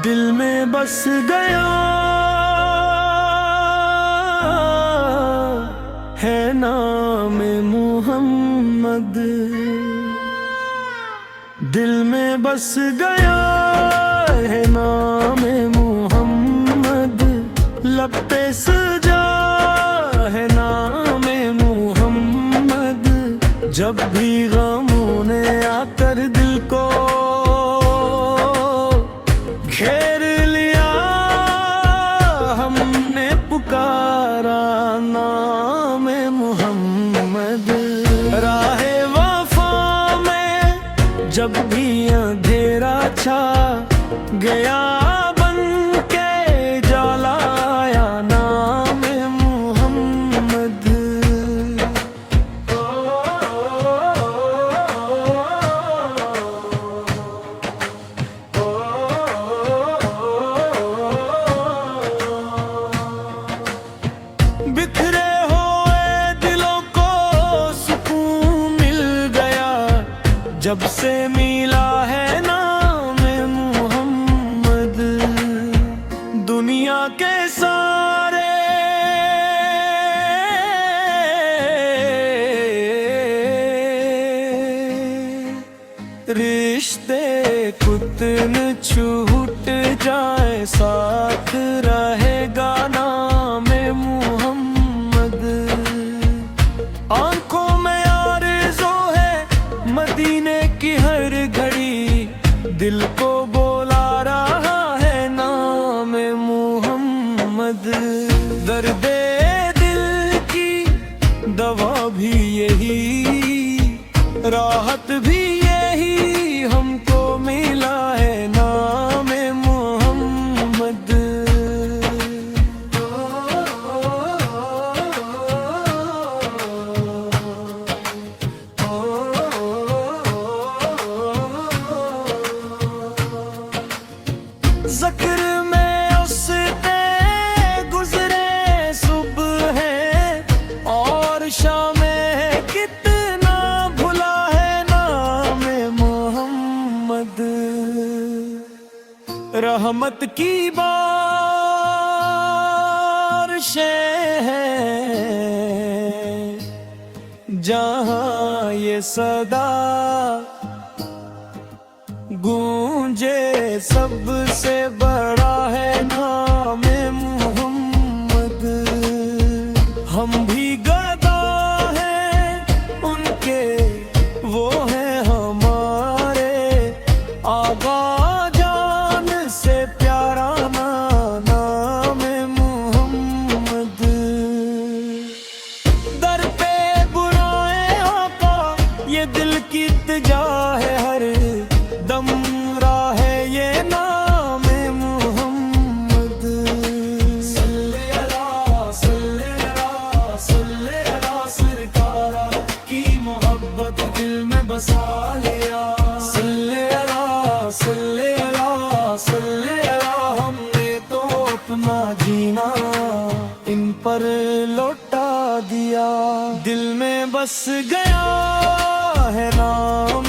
दिल में बस गया है नाम मोहम्मद। दिल में बस गया है नाम मोहम्मद। लब पे सजा है नाम मोहम्मद। जब भी गमों ने आकर दिल को घेर लिया, हमने पुकारा नाम मोहम्मद। राहे वफा में जब भी अंधेरा छा गया, बन के जलाया नाम मोहम्मद। बिखरे हुए दिलों को सुकून मिल गया, जब से मिला है नाम मोहम्मद। दुनिया के सारे रिश्ते कुतन छूट जाए, साथ रहेगा नाम मोहम्मद। आंखों में आरज़ू है मदीने की हर घड़ी, दिल को बोला रहा है नाम मोहम्मद। दर्दे दिल की दवा भी यही, राहत भी यही हमको मिला है नाम मोहम्मद। ज़िक्र में उसने गुज़रे सुबह है और शामें, कितना भुला है नाम मोहम्मद। रहमत की बारिशें हैं जहाँ ये सदा गूंजे, सबसे बड़ा है नाम मोहम्मद। हम भी गदा हैं उनके, वो हैं हमारे आगा जान से प्यारा नाम मोहम्मद। दर पे बुलाए आका, ये दिल की इल्तिजा है हर दम, राहे ये नाम मोहम्मद। सल्ले अला सल्ले अला सल्ले अला सरकारा की मोहब्बत दिल में बसा लिया। सल्ले अला सल्ले अला सल्ले अला, हमने तो अपना जीना इन पर लौटा दिया। दिल में बस गया है नाम